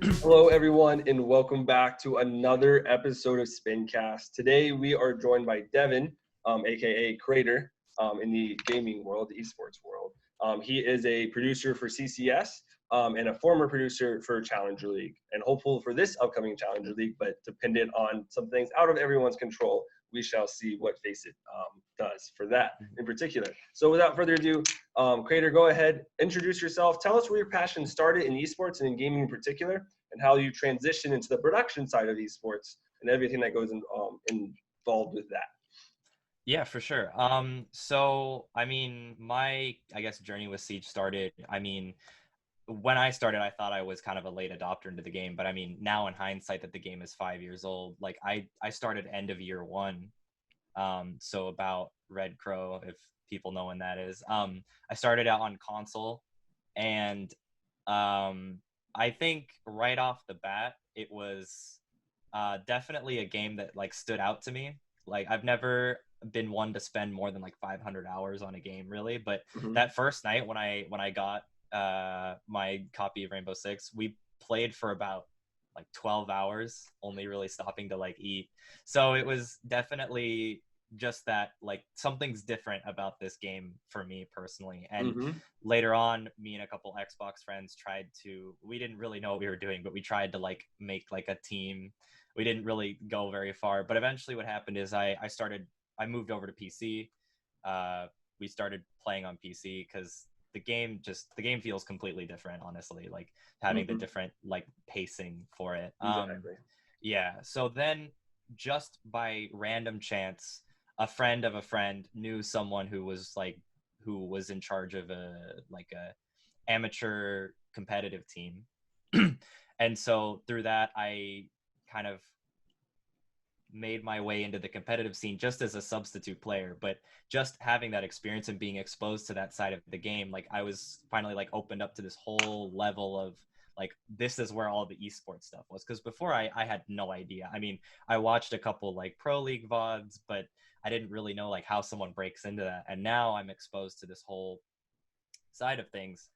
Hello, everyone, and welcome back to another episode of Spincast. Today, we are joined by Devin, aka KRAYTR, in the gaming world, the esports world. He is a producer for CCS and a former producer for Challenger League, and hopeful for this upcoming Challenger League, but dependent on some things out of everyone's control. We shall see what FACEIT does for that in particular. So, without further ado, KRAYTR, go ahead, introduce yourself. Tell us where your passion started in esports and in gaming in particular, and how you transition into the production side of esports and everything that goes involved with that. Yeah, for sure. My journey with Siege started. When I started, I thought I was kind of a late adopter into the game, but now in hindsight that the game is 5 years old, like I started end of year one. So about Red Crow, if people know when that is. I started out on console, and I think right off the bat, it was definitely a game that like stood out to me. Like I've never been one to spend more than like 500 hours on a game, really. But that first night when I got my copy of Rainbow Six, we played for about like 12 hours, only really stopping to like eat. So it was definitely just that like something's different about this game for me personally. And later on, me and a couple Xbox friends we didn't really know what we were doing, but we tried to like make like a team. We didn't really go very far, but eventually what happened is I moved over to PC. We started playing on PC because the game feels completely different, honestly, like having the different like pacing for it. Exactly. Yeah. So then just by random chance, a friend of a friend knew someone who was in charge of a amateur competitive team. And so through that, I kind of made my way into the competitive scene just as a substitute player. But just having that experience and being exposed to that side of the game, like I was finally like opened up to this whole level of like, this is where all the esports stuff was. Because before I had no idea. I watched a couple like pro league VODs, but I didn't really know like how someone breaks into that. And now I'm exposed to this whole side of things.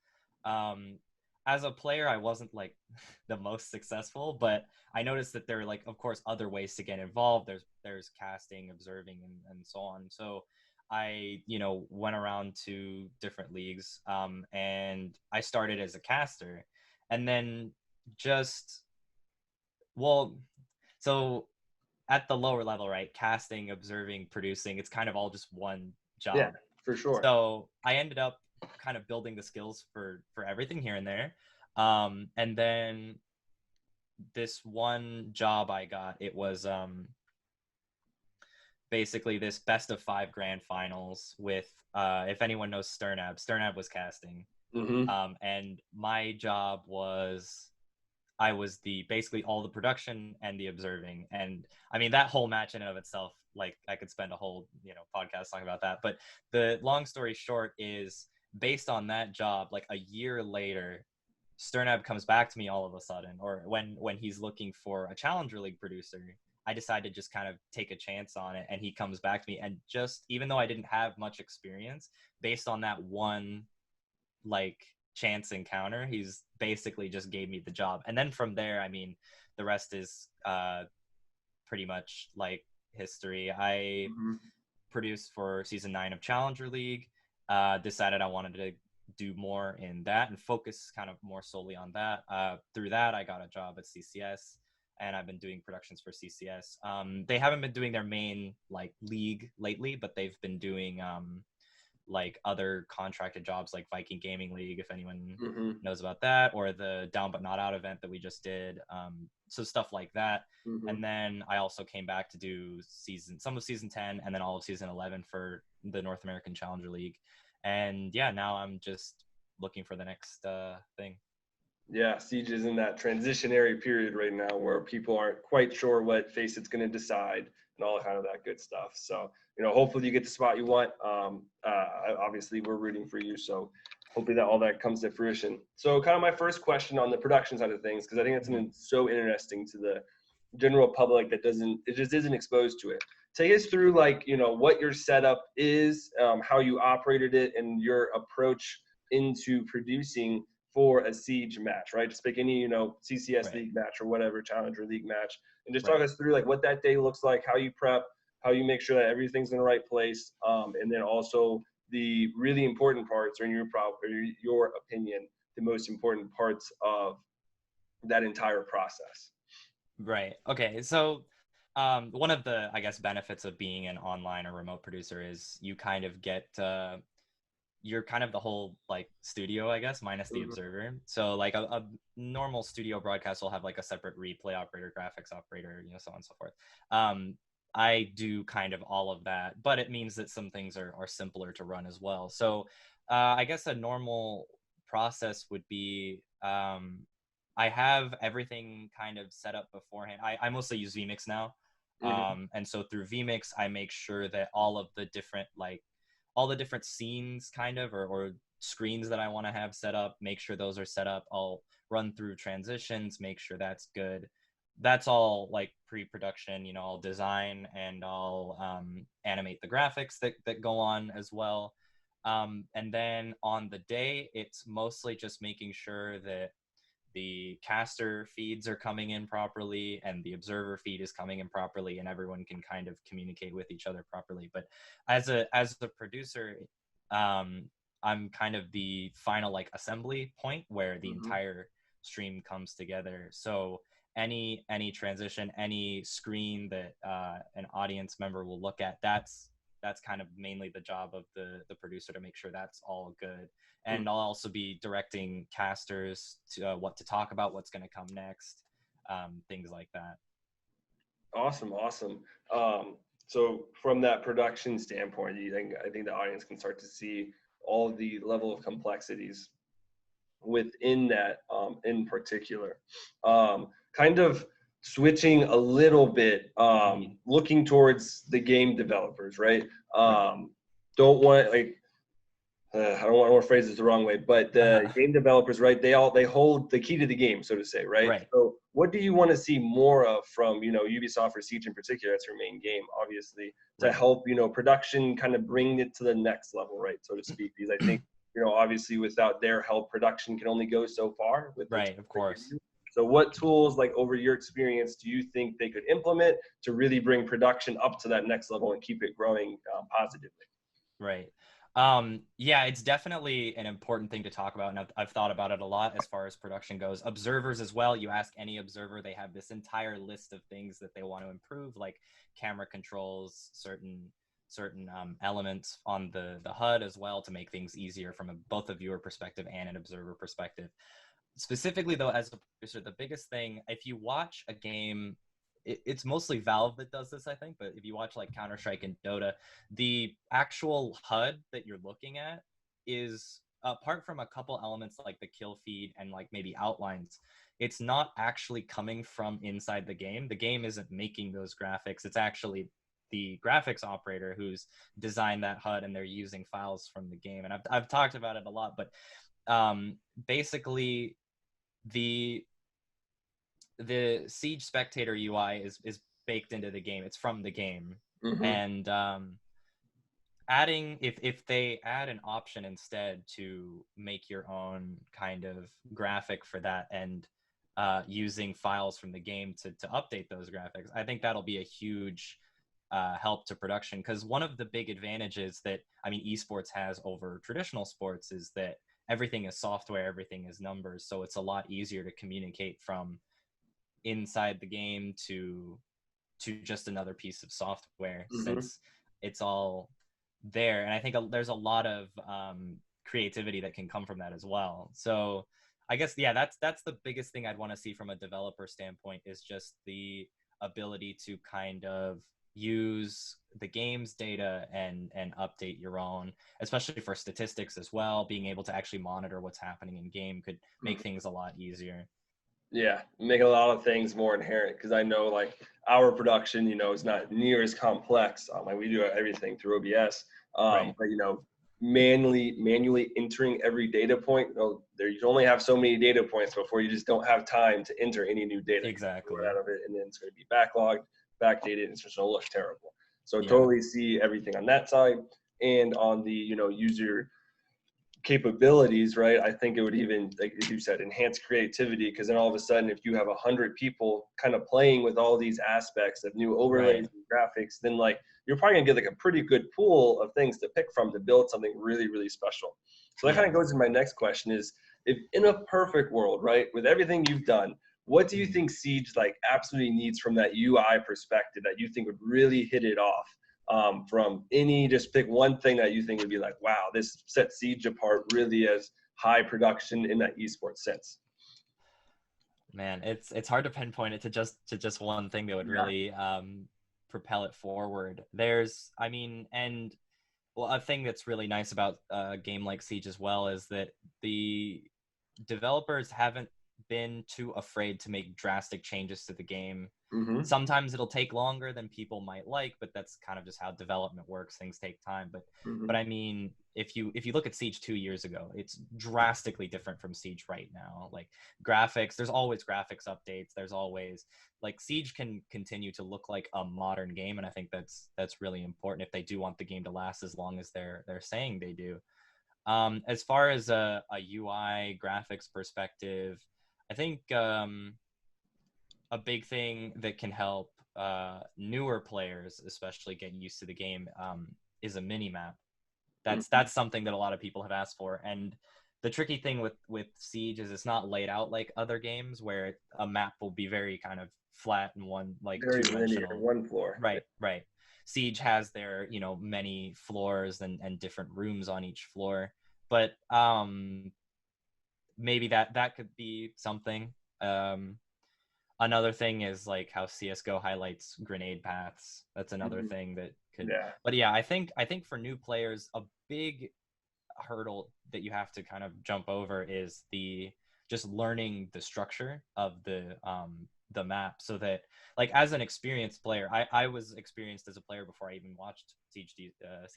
As a player, I wasn't like the most successful, but I noticed that there are like, of course, other ways to get involved. There's casting, observing, and so on. So I, went around to different leagues, and I started as a caster, and then just, well, so at the lower level, right, casting, observing, producing, it's kind of all just one job. Yeah, for sure. So I ended up kind of building the skills for everything here and there. And then this one job I got, it was basically this best of 5 grand finals with if anyone knows Sternab was casting. And my job was, I was basically all the production and the observing. And that whole match in and of itself, like I could spend a whole podcast talking about that. But the long story short is, based on that job, like a year later, Sternab comes back to me all of a sudden, or when he's looking for a Challenger League producer, I decided to just kind of take a chance on it, and he comes back to me, and just, even though I didn't have much experience, based on that one like chance encounter, he's basically just gave me the job. And then from there, the rest is pretty much like history. I produced for season 9 of Challenger League, decided I wanted to do more in that and focus kind of more solely on that. Through that, I got a job at CCS, and I've been doing productions for CCS. They haven't been doing their main like league lately, but they've been doing like other contracted jobs like Viking Gaming League, if anyone knows about that, or the Down But Not Out event that we just did. So stuff like that. And then I also came back to do some of season 10 and then all of season 11 for the North American Challenger League. And yeah, now I'm just looking for the next thing. Yeah, Siege is in that transitionary period right now where people aren't quite sure what FACEIT's going to decide and all kind of that good stuff. So, hopefully you get the spot you want. Obviously, we're rooting for you. So hopefully that all that comes to fruition. So kind of my first question on the production side of things, because I think it's something so interesting to the general public that just isn't exposed to it. Take us through what your setup is, how you operated it, and your approach into producing for a Siege match, right? Just pick any, CCS Right. League match or whatever, Challenger League match, and just Right. talk us through like what that day looks like, how you prep, how you make sure that everything's in the right place, and then also the really important parts, or in your opinion, the most important parts of that entire process. Right. Okay. So, one of the, I guess, benefits of being an online or remote producer is you kind of get, you're kind of the whole like studio, I guess, minus the observer. So like a normal studio broadcast will have like a separate replay operator, graphics operator, so on and so forth. I do kind of all of that, but it means that some things are simpler to run as well. So I guess a normal process would be, I have everything kind of set up beforehand. I mostly use vMix now. And so through vMix, I make sure that all the different scenes kind of, or screens that I want to have set up, make sure those are set up. I'll run through transitions, make sure that's good. That's all like pre-production, I'll design and I'll animate the graphics that go on as well. And then on the day, it's mostly just making sure that the caster feeds are coming in properly and the observer feed is coming in properly, and everyone can kind of communicate with each other properly. But as a producer, I'm kind of the final like assembly point where the entire stream comes together. So any transition, any screen that an audience member will look at, that's kind of mainly the job of the producer, to make sure that's all good. And I'll also be directing casters to what to talk about, what's going to come next, things like that. Awesome. So from that production standpoint, I think the audience can start to see all the level of complexities within that, in particular. Kind of switching a little bit, looking towards the game developers, right? Don't want I don't want to phrase this the wrong way, but the game developers, right? They hold the key to the game, so to say, right? So what do you want to see more of from, Ubisoft or Siege in particular? That's your main game, obviously, to help, production kind of bring it to the next level, right? So to speak, because I think, obviously without their help, production can only go so far with of course. So what tools, like over your experience, do you think they could implement to really bring production up to that next level and keep it growing positively? Right. Yeah, it's definitely an important thing to talk about, and I've thought about it a lot as far as production goes. Observers as well. You ask any observer, they have this entire list of things that they want to improve, like camera controls, certain elements on the HUD as well, to make things easier from both a viewer perspective and an observer perspective. Specifically, though, as a producer, the biggest thing, if you watch a game, it's mostly Valve that does this, I think, but if you watch like Counter-Strike and Dota, the actual HUD that you're looking at is, apart from a couple elements like the kill feed and like maybe outlines, it's not actually coming from inside the game. The game isn't making those graphics. It's actually the graphics operator who's designed that HUD, and they're using files from the game. And I've talked about it a lot, but basically the Siege spectator UI is baked into the game. It's from the game. And adding, if they add an option instead to make your own kind of graphic for that, and using files from the game to update those graphics, I think that'll be a huge help to production. Because one of the big advantages that, esports has over traditional sports is that everything is software, everything is numbers, so it's a lot easier to communicate from inside the game to just another piece of software, since it's all there. And I think there's a lot of creativity that can come from that as well. So I guess, yeah, that's the biggest thing I'd want to see from a developer standpoint, is just the ability to kind of use the game's data and update your own, especially for statistics as well. Being able to actually monitor what's happening in game could make things a lot easier. Yeah, make a lot of things more inherent, because I know like our production, is not near as complex. Like we do everything through OBS, but manually entering every data point. You only have so many data points before you just don't have time to enter any new data. Exactly. Out of it, and then it's going to be backlogged, backdated, and it's just going to look terrible. So totally see everything on that side, and on the user capabilities, right? I think it would even, like you said, enhance creativity, because then all of a sudden, if you have 100 people kind of playing with all these aspects of new overlays and graphics, then like you're probably gonna get like a pretty good pool of things to pick from to build something really, really special. So that kind of goes to my next question is, if in a perfect world, right, with everything you've done, what do you think Siege like absolutely needs from that UI perspective that you think would really hit it off? From any, just pick one thing that you think would be like, wow, this sets Siege apart really as high production in that esports sense. Man, it's hard to pinpoint it to just one thing that would really propel it forward. There's, I mean, and well, a thing that's really nice about a game like Siege as well is that the developers haven't been too afraid to make drastic changes to the game. Sometimes it'll take longer than people might like, but that's kind of just how development works. Things take time. But I mean, if you look at Siege 2 years ago, it's drastically different from Siege right now. Like graphics, there's always graphics updates. There's always, like, Siege can continue to look like a modern game, and I think that's really important if they do want the game to last as long as they're saying they do. As far as a UI graphics perspective, I think a big thing that can help newer players, especially getting used to the game, is a mini map. That's something that a lot of people have asked for. And the tricky thing with Siege is it's not laid out like other games where a map will be very kind of flat and one, like, very two-dimensional. linear, one floor. Right. Siege has their, many floors and different rooms on each floor. But maybe that could be something. Another thing is like how CS:GO highlights grenade paths. That's another thing that could. Yeah. But yeah, I think for new players, a big hurdle that you have to kind of jump over is just learning the structure of the map, so that, like, as an experienced player, I was experienced as a player before I even watched Siege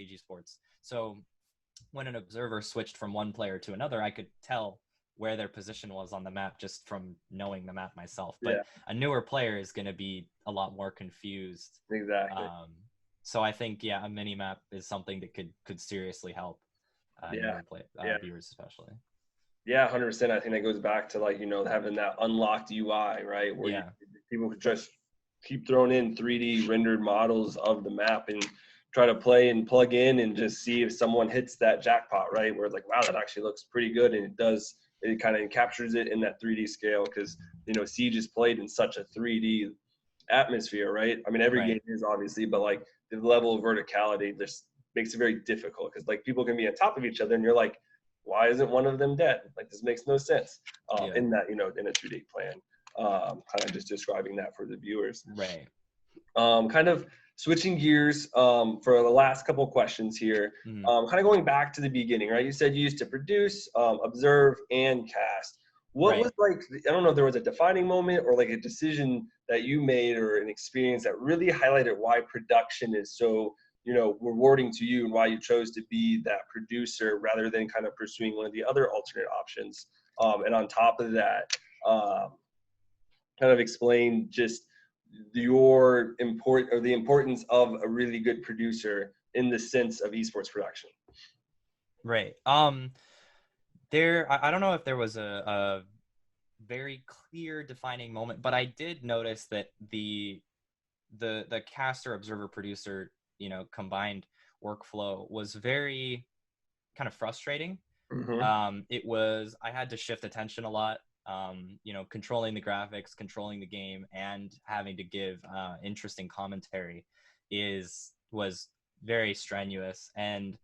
Esports. So when an observer switched from one player to another, I could tell where their position was on the map just from knowing the map myself. But a newer player is going to be a lot more confused. Exactly. So I think, a mini map is something that could seriously help newer viewers, especially. Yeah, 100%. I think that goes back to, like, having that unlocked UI, right? Where people could just keep throwing in 3D rendered models of the map and try to play and plug in and just see if someone hits that jackpot, right? Where it's like, wow, that actually looks pretty good. And it kind of captures it in that 3D scale, because, Siege is played in such a 3D atmosphere, right? I mean, every game is, obviously, but like the level of verticality just makes it very difficult, because like people can be on top of each other and you're like, why isn't one of them dead? Like, this makes no sense in that, in a 2D plan. Kind of just describing that for the viewers. Right. Kind of switching gears for the last couple of questions here. Kind of going back to the beginning, right? You said you used to produce, observe, and cast. What was, like, I don't know if there was a defining moment or like a decision that you made or an experience that really highlighted why production is so, rewarding to you, and why you chose to be that producer rather than kind of pursuing one of the other alternate options. And on top of that, kind of explain just the importance of a really good producer in the sense of esports production. Right. I don't know if there was a very clear defining moment, but I did notice that the caster, observer, producer, combined workflow was very kind of frustrating. I had to shift attention a lot, controlling the graphics, controlling the game, and having to give interesting commentary was very strenuous. And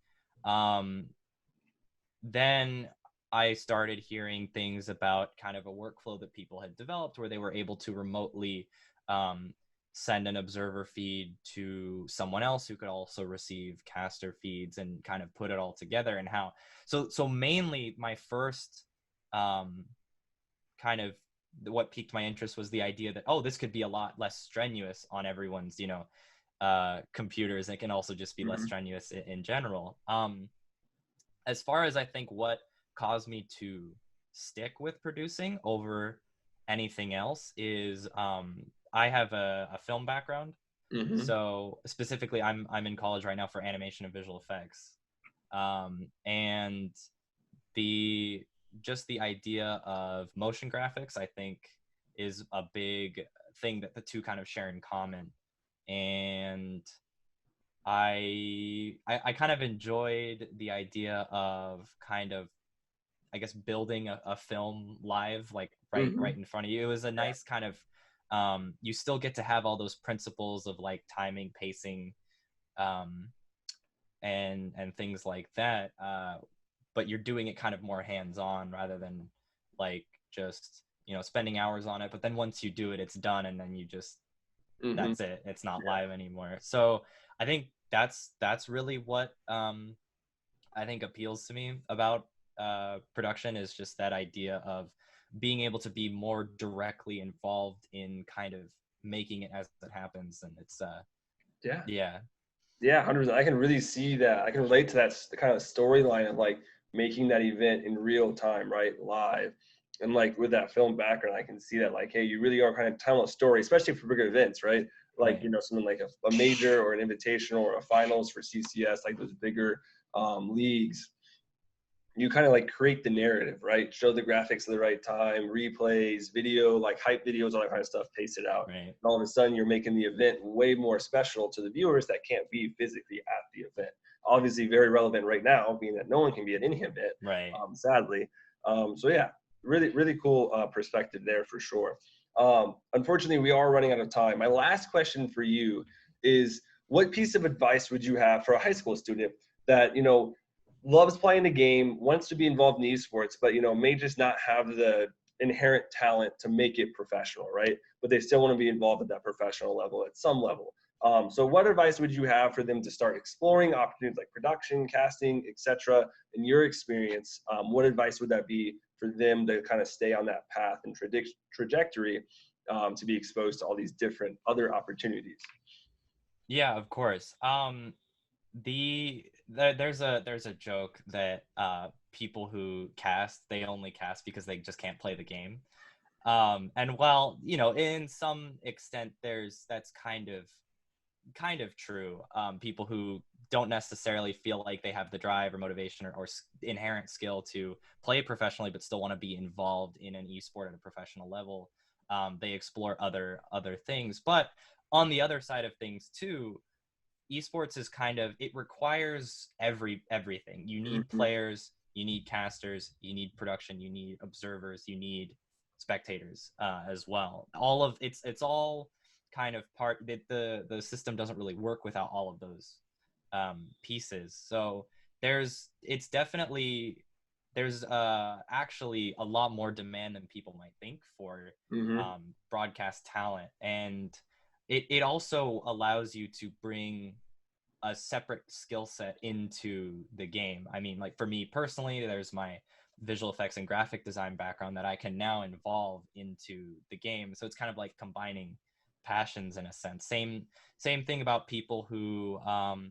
then I started hearing things about kind of a workflow that people had developed where they were able to remotely send an observer feed to someone else who could also receive caster feeds, and kind of put it all together. And how so mainly my first kind of what piqued my interest was the idea that, this could be a lot less strenuous on everyone's computers. It can also just be less strenuous in general. As far as I think what caused me to stick with producing over anything else is I have a film background. So specifically, I'm in college right now for animation and visual effects. And just the idea of motion graphics, I think, is a big thing that the two kind of share in common. And I kind of enjoyed the idea of kind of, I guess, building a film live, like right in front of you. It was a nice kind of, you still get to have all those principles of like timing, pacing, and things like that. But you're doing it kind of more hands-on rather than like just, spending hours on it. But then once you do it, it's done, and then you just, that's it. It's not live anymore. So I think that's really what I think appeals to me about production, is just that idea of being able to be more directly involved in kind of making it as it happens. And it's yeah 100%. I can really see that. I can relate to that kind of storyline of like making that event in real time, right, live. And like with that film background, I can see that like, hey, you really are kind of telling a story, especially for bigger events, right? Like, right. Something like a major or an invitational or a finals for CCS, like those bigger leagues. You kind of like create the narrative, right? Show the graphics at the right time, replays, video, like hype videos, all that kind of stuff, pace it out. Right. And all of a sudden you're making the event way more special to the viewers that can't be physically at the event. Obviously very relevant right now, being that no one can be at any event, Right. Sadly. So yeah, really, really cool perspective there for sure. Unfortunately, we are running out of time. My last question for you is, what piece of advice would you have for a high school student that, loves playing the game, wants to be involved in esports, but may just not have the inherent talent to make it professional, right? But they still want to be involved at that professional level at some level. So what advice would you have for them to start exploring opportunities like production, casting, etc.? In your experience, what advice would that be for them to kind of stay on that path and trajectory to be exposed to all these different other opportunities? Yeah, of course. There's a joke that people who cast, they only cast because they just can't play the game. And while, in some extent that's kind of true. People who don't necessarily feel like they have the drive or motivation or inherent skill to play professionally but still want to be involved in an esport at a professional level, they explore other things. But on the other side of things too, esports is kind of, it requires everything. You need players, you need casters, you need production, you need observers, you need spectators as well. All of it's all kind of part that the system doesn't really work without all of those pieces. So there's actually a lot more demand than people might think for broadcast talent. And it also allows you to bring a separate skill set into the game. I mean, like for me personally, there's my visual effects and graphic design background that I can now involve into the game. So it's kind of like combining passions in a sense. Same thing about people who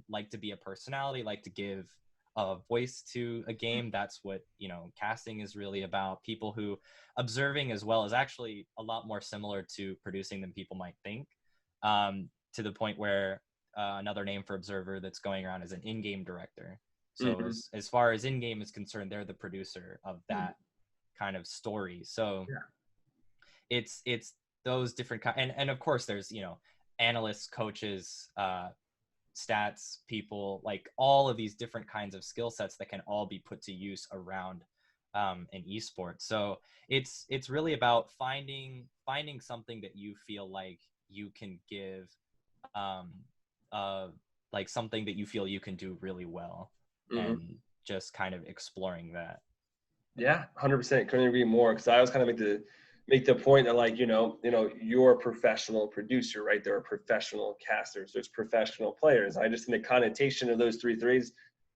like to be a personality, like to give a voice to a game. That's what, casting is really about. People who observing as well is actually a lot more similar to producing than people might think. To the point where another name for observer that's going around is an in-game director. So as far as in-game is concerned, they're the producer of that kind of story. So it's those different and of course there's analysts, coaches, stats people, like all of these different kinds of skill sets that can all be put to use around an esport. So it's really about finding something that you feel like you can give, like something that you feel you can do really well, and just kind of exploring that. Yeah, 100%. Couldn't agree more. Because I always kind of make the point that like, you're a professional producer, right? There are professional casters, there's professional players. I just think the connotation of those three things,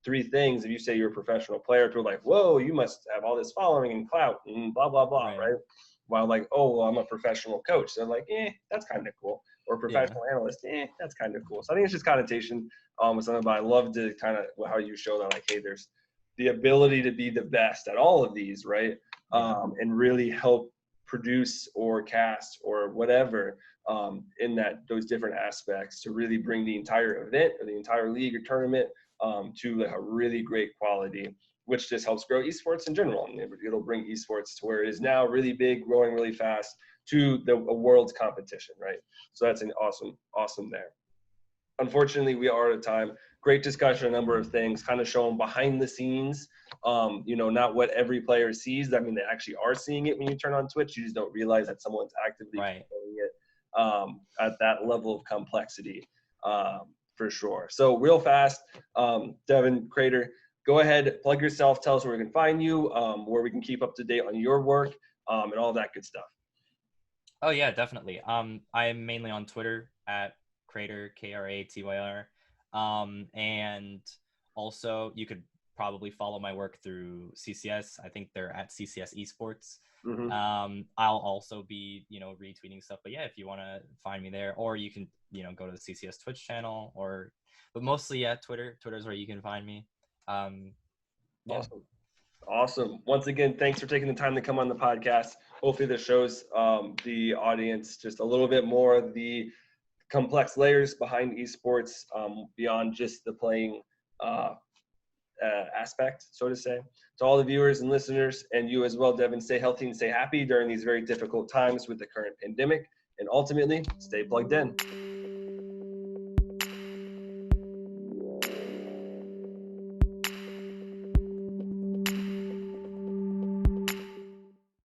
if you say you're a professional player, people are like, whoa, you must have all this following and clout and blah, blah, blah, right? While like, oh, well, I'm a professional coach. So I'm like, that's kind of cool. Or professional analyst, that's kind of cool. So I think it's just connotation with something, but I love to kind of how you show that, like, hey, there's the ability to be the best at all of these, right? And really help produce or cast or whatever in those different aspects to really bring the entire event or the entire league or tournament to like a really great quality which just helps grow esports in general. And it'll bring esports to where it is now, really big, growing really fast, to a world's competition, right? So that's an awesome there. Unfortunately, we are out of time. Great discussion, a number of things, kind of showing behind the scenes, not what every player sees. I mean, they actually are seeing it when you turn on Twitch. You just don't realize that someone's actively controlling it at that level of complexity, for sure. So real fast, Devin, Kratyr, go ahead, plug yourself, tell us where we can find you, where we can keep up to date on your work, and all that good stuff. Oh yeah, definitely. I am mainly on Twitter at KRATR, KRATYR. And also you could probably follow my work through CCS. I think they're at CCS Esports. Mm-hmm. I'll also be, retweeting stuff. But yeah, if you want to find me there, or you can, go to the CCS Twitch channel, but mostly Twitter. Twitter's where you can find me. Yeah. Awesome. Once again, thanks for taking the time to come on the podcast. Hopefully this shows the audience just a little bit more of the complex layers behind esports, beyond just the playing aspect, so to say. To all the viewers and listeners, and you as well, Devin, stay healthy and stay happy during these very difficult times with the current pandemic, and ultimately, stay plugged in.